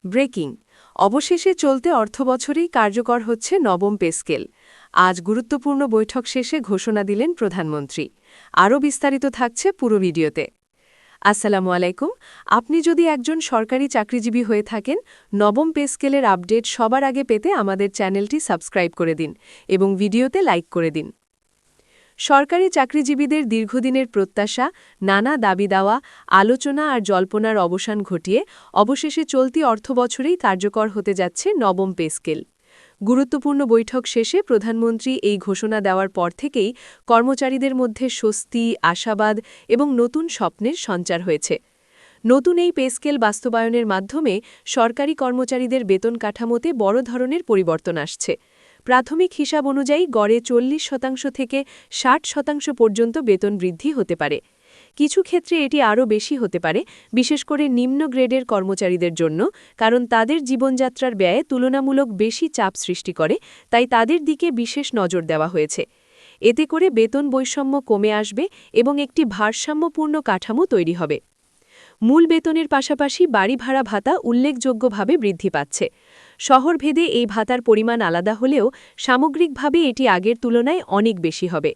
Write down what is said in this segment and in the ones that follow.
Breaking অবশেষে চলতে অর্থবছরেই কার্যকর হচ্ছে নবম পে স্কেল। আজ গুরুত্বপূর্ণ বৈঠক শেষে ঘোষণা দিলেন প্রধানমন্ত্রী। আরও বিস্তারিত থাকছে পুরো ভিডিওতে। আসসালামু আলাইকুম। আপনি যদি একজন সরকারি চাকরিজীবী হয়ে থাকেন, নবম পে স্কেলের আপডেট সবার আগে পেতে আমাদের চ্যানেলটি সাবস্ক্রাইব করে দিন এবং ভিডিওতে লাইক করে দিন। সরকারি চাকরিজীবীদের দীর্ঘদিনের প্রত্যাশা, নানা দাবি দেওয়া, আলোচনা আর জল্পনার অবসান ঘটিয়ে অবশেষে চলতি অর্থবছরেই কার্যকর হতে যাচ্ছে নবম পে স্কেল। গুরুত্বপূর্ণ বৈঠক শেষে প্রধানমন্ত্রী এই ঘোষণা দেওয়ার পর থেকেই কর্মচারীদের মধ্যে স্বস্তি, আশাবাদ এবং নতুন স্বপ্নের সঞ্চার হয়েছে। নতুন এই পে স্কেল বাস্তবায়নের মাধ্যমে সরকারি কর্মচারীদের বেতন কাঠামোতে বড় ধরনের পরিবর্তন আসছে। প্রাথমিক হিসাব অনুযায়ী গড়ে 40% থেকে 60% পর্যন্ত বেতন বৃদ্ধি হতে পারে। কিছু ক্ষেত্রে এটি আরও বেশি হতে পারে, বিশেষ করে নিম্ন গ্রেডের কর্মচারীদের জন্য, কারণ তাদের জীবনযাত্রার ব্যয়ে তুলনামূলক বেশি চাপ সৃষ্টি করে, তাই তাদের দিকে বিশেষ নজর দেওয়া হয়েছে। এতে করে বেতন বৈষম্য কমে আসবে এবং একটি ভারসাম্যপূর্ণ কাঠামো তৈরি হবে। মূল বেতনের পাশাপাশি বাড়ি ভাড়া ভাতা উল্লেখযোগ্যভাবে বৃদ্ধি পাচ্ছে। শহরভেদে এই ভাতার পরিমাণ আলাদা হলেও সামগ্রিকভাবে এটি আগের তুলনায় অনেক বেশি হবে।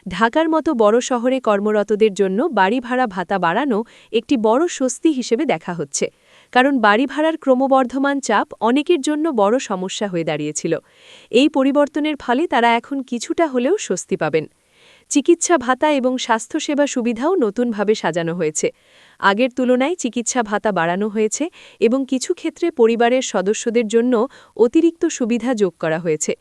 ঢাকার মতো বড় শহরে কর্মরতদের জন্য বাড়ি ভাড়া ভাতা বাড়ানো একটি বড় স্বস্তি হিসেবে দেখা হচ্ছে, কারণ বাড়ি ভাড়ার ক্রমবর্ধমান চাপ অনেকের জন্য বড় সমস্যা হয়ে দাঁড়িয়েছিল। এই পরিবর্তনের ফলে তারা এখন কিছুটা হলেও স্বস্তি পাবেন। চিকিৎসা ভাতা এবং স্বাস্থ্যসেবা সুবিধাও নতুনভাবে সাজানো হয়েছে। আগের তুলনায় চিকিৎসা ভাতা বাড়ানো হয়েছে এবং কিছু ক্ষেত্রে পরিবারের সদস্যদের জন্য অতিরিক্ত সুবিধা যোগ করা হয়েছে।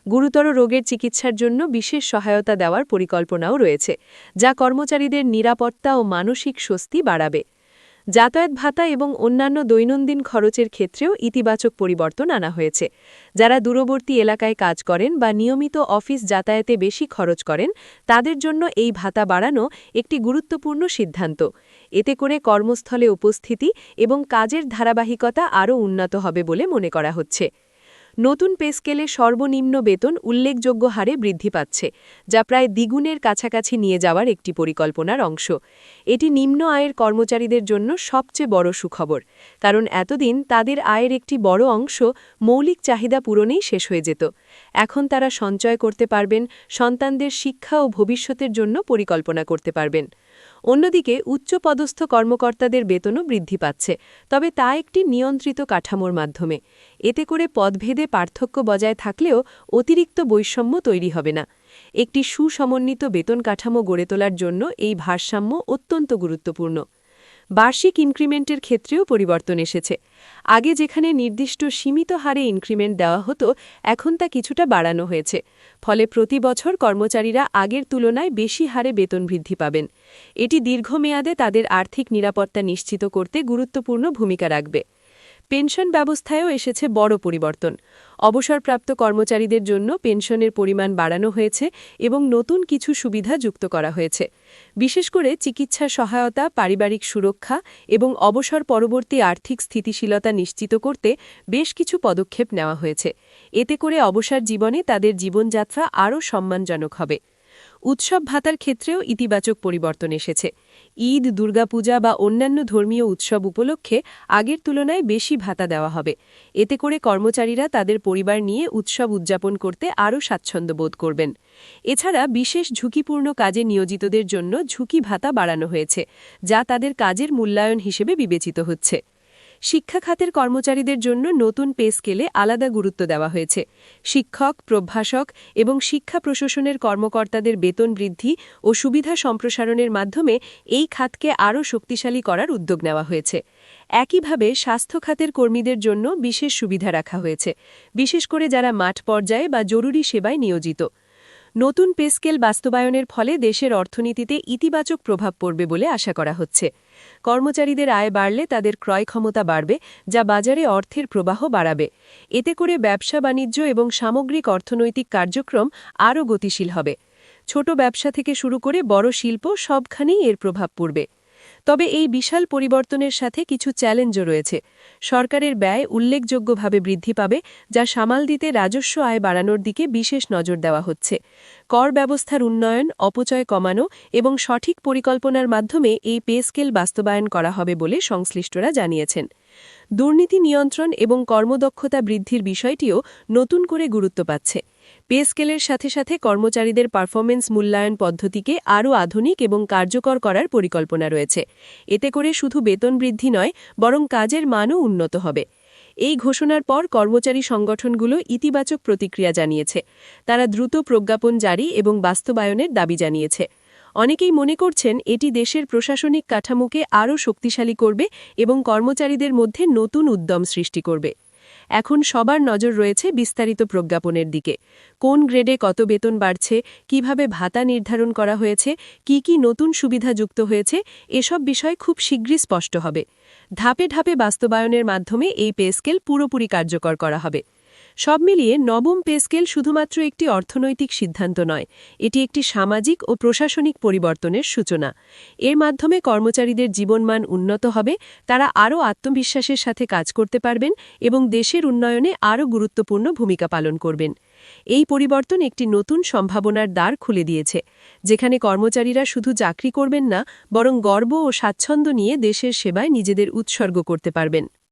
গুরুতর রোগের চিকিৎসার জন্য বিশেষ সহায়তা দেওয়ার পরিকল্পনাও রয়েছে, যা কর্মচারীদের নিরাপত্তা ও মানসিক স্বস্তি বাড়াবে। যাতায়াত ভাতা এবং অন্যান্য দৈনন্দিন খরচের ক্ষেত্রেও ইতিবাচক পরিবর্তন আনা হয়েছে। যারা দূরবর্তী এলাকায় কাজ করেন বা নিয়মিত অফিস যাতায়াতে বেশি খরচ করেন, তাদের জন্য এই ভাতা বাড়ানো একটি গুরুত্বপূর্ণ সিদ্ধান্ত। এতে করে কর্মস্থলে উপস্থিতি এবং কাজের ধারাবাহিকতা আরও উন্নত হবে বলে মনে করা হচ্ছে। নতুন পে স্কেলে সর্বনিম্ন বেতন উল্লেখযোগ্য হারে বৃদ্ধি পাচ্ছে, যা প্রায় দ্বিগুণের কাছাকাছি নিয়ে যাওয়ার একটি পরিকল্পনার অংশ। এটি নিম্ন আয়ের কর্মচারীদের জন্য সবচেয়ে বড় সুখবর, কারণ এতদিন তাদের আয়ের একটি বড় অংশ মৌলিক চাহিদা পূরণেই শেষ হয়ে যেত। এখন তারা সঞ্চয় করতে পারবেন, সন্তানদের শিক্ষা ও ভবিষ্যতের জন্য পরিকল্পনা করতে পারবেন। অন্যদিকে উচ্চপদস্থ কর্মকর্তাদের বেতনও বৃদ্ধি পাচ্ছে, তবে তা একটি নিয়ন্ত্রিত কাঠামোর মাধ্যমে। এতে করে পদভেদে পার্থক্য বজায় থাকলেও অতিরিক্ত বৈষম্য তৈরি হবে না। একটি সুসমন্বিত বেতন কাঠামো গড়ে তোলার জন্য এই ভারসাম্য অত্যন্ত গুরুত্বপূর্ণ। বার্ষিক ইনক্রিমেন্টের ক্ষেত্রেও পরিবর্তন এসেছে। আগে যেখানে নির্দিষ্ট সীমিত হারে ইনক্রিমেন্ট দেওয়া হতো, এখন তা কিছুটা বাড়ানো হয়েছে। ফলে প্রতি বছর কর্মচারীরা আগের তুলনায় বেশি হারে বেতন বৃদ্ধি পাবেন। এটি দীর্ঘমেয়াদে তাদের আর্থিক নিরাপত্তা নিশ্চিত করতে গুরুত্বপূর্ণ ভূমিকা রাখবে। পেনশন ব্যবস্থায়ও এসেছে বড় পরিবর্তন। অবসরপ্রাপ্ত কর্মচারীদের জন্য পেনশনের পরিমাণ বাড়ানো হয়েছে এবং নতুন কিছু সুবিধা যুক্ত করা হয়েছে। বিশেষ করে চিকিৎসা সহায়তা, পারিবারিক সুরক্ষা এবং অবসর পরবর্তী আর্থিক স্থিতিশীলতা নিশ্চিত করতে বেশ কিছু পদক্ষেপ নেওয়া হয়েছে। এতে করে অবসর জীবনে তাদের জীবনযাত্রা আরও সম্মানজনক হবে। উৎসব ভাতার ক্ষেত্রেও ইতিবাচক পরিবর্তন এসেছে। ঈদ, দুর্গাপূজা বা অন্যান্য ধর্মীয় উৎসব উপলক্ষে আগের তুলনায় বেশি ভাতা দেওয়া হবে। এতে করে কর্মচারীরা তাদের পরিবার নিয়ে উৎসব উদযাপন করতে আরও স্বাচ্ছন্দ্য বোধ করবেন। এছাড়া বিশেষ ঝুঁকিপূর্ণ কাজে নিয়োজিতদের জন্য ঝুঁকি ভাতা বাড়ানো হয়েছে, যা তাদের কাজের মূল্যায়ন হিসেবে বিবেচিত হচ্ছে। শিক্ষা খাতের কর্মচারীদের জন্য নতুন পে স্কেলে আলাদা গুরুত্ব দেওয়া হয়েছে। শিক্ষক, প্রভাষক এবং শিক্ষা প্রশাসনের কর্মকর্তাদের বেতন বৃদ্ধি ও সুবিধা সম্প্রসারণের মাধ্যমে এই খাতকে আরও শক্তিশালী করার উদ্যোগ নেওয়া হয়েছে। একইভাবে স্বাস্থ্য খাতের কর্মীদের জন্য বিশেষ সুবিধা রাখা হয়েছে, বিশেষ করে যারা মাঠ পর্যায়ে বা জরুরি সেবায় নিয়োজিত। নতুন পে স্কেল বাস্তবায়নের ফলে দেশের অর্থনীতিতে ইতিবাচক প্রভাব পড়বে বলে আশা করা হচ্ছে। কর্মচারীদের আয় বাড়লে তাদের ক্রয় ক্ষমতা বাড়বে, যা বাজারে অর্থের প্রবাহ বাড়াবে। এতে করে ব্যবসা বাণিজ্য এবং সামগ্রিক অর্থনৈতিক কার্যক্রম আরও গতিশীল হবে। ছোট ব্যবসা থেকে শুরু করে বড় শিল্প সবখানেই এর প্রভাব পড়বে। তবে এই বিশাল পরিবর্তনের সাথে কিছু চ্যালেঞ্জও রয়েছে। সরকারের ব্যয় উল্লেখযোগ্যভাবে বৃদ্ধি পাবে, যা সামাল দিতে রাজস্ব আয় বাড়ানোর দিকে বিশেষ নজর দেওয়া হচ্ছে। কর ব্যবস্থার উন্নয়ন, অপচয় কমানো এবং সঠিক পরিকল্পনার মাধ্যমে এই পে স্কেল বাস্তবায়ন করা হবে বলে সংশ্লিষ্টরা জানিয়েছেন। দুর্নীতি নিয়ন্ত্রণ এবং কর্মদক্ষতা বৃদ্ধির বিষয়টিও নতুন করে গুরুত্ব পাচ্ছে। পে স্কেলের সাথে সাথে কর্মচারীদের পারফরমেন্স মূল্যায়ন পদ্ধতিকে আরও আধুনিক এবং কার্যকর করার পরিকল্পনা রয়েছে। এতে করে শুধু বেতন বৃদ্ধি নয়, বরং কাজের মানও উন্নত হবে। এই ঘোষণার পর কর্মচারী সংগঠনগুলো ইতিবাচক প্রতিক্রিয়া জানিয়েছে। তারা দ্রুত প্রজ্ঞাপন জারি এবং বাস্তবায়নের দাবি জানিয়েছে। অনেকেই মনে করছেন এটি দেশের প্রশাসনিক কাঠামোকে আরও শক্তিশালী করবে এবং কর্মচারীদের মধ্যে নতুন উদ্যম সৃষ্টি করবে। এখন সবার নজর রয়েছে বিস্তারিত প্রজ্ঞাপনের দিকে। কোন গ্রেডে কত বেতন বাড়ছে, কিভাবে ভাতা নির্ধারণ করা হয়েছে, কি কি নতুন সুবিধা যুক্ত হয়েছে, এসব বিষয় খুব শীঘ্রই স্পষ্ট হবে। ধাপে ধাপে বাস্তবায়নের মাধ্যমে এই পে স্কেল পুরোপুরি কার্যকর করা হবে। সব মিলিয়ে নবম পে স্কেল শুধুমাত্র একটি অর্থনৈতিক সিদ্ধান্ত নয়, এটি একটি সামাজিক ও প্রশাসনিক পরিবর্তনের সূচনা। এর মাধ্যমে কর্মচারীদের জীবনমান উন্নত হবে, তারা আরও আত্মবিশ্বাসের সাথে কাজ করতে পারবেন এবং দেশের উন্নয়নে আরও গুরুত্বপূর্ণ ভূমিকা পালন করবেন। এই পরিবর্তন একটি নতুন সম্ভাবনার দ্বার খুলে দিয়েছে, যেখানে কর্মচারীরা শুধু চাকরি করবেন না, বরং গর্ব ও স্বাচ্ছন্দ্য নিয়ে দেশের সেবায় নিজেদের উৎসর্গ করতে পারবেন।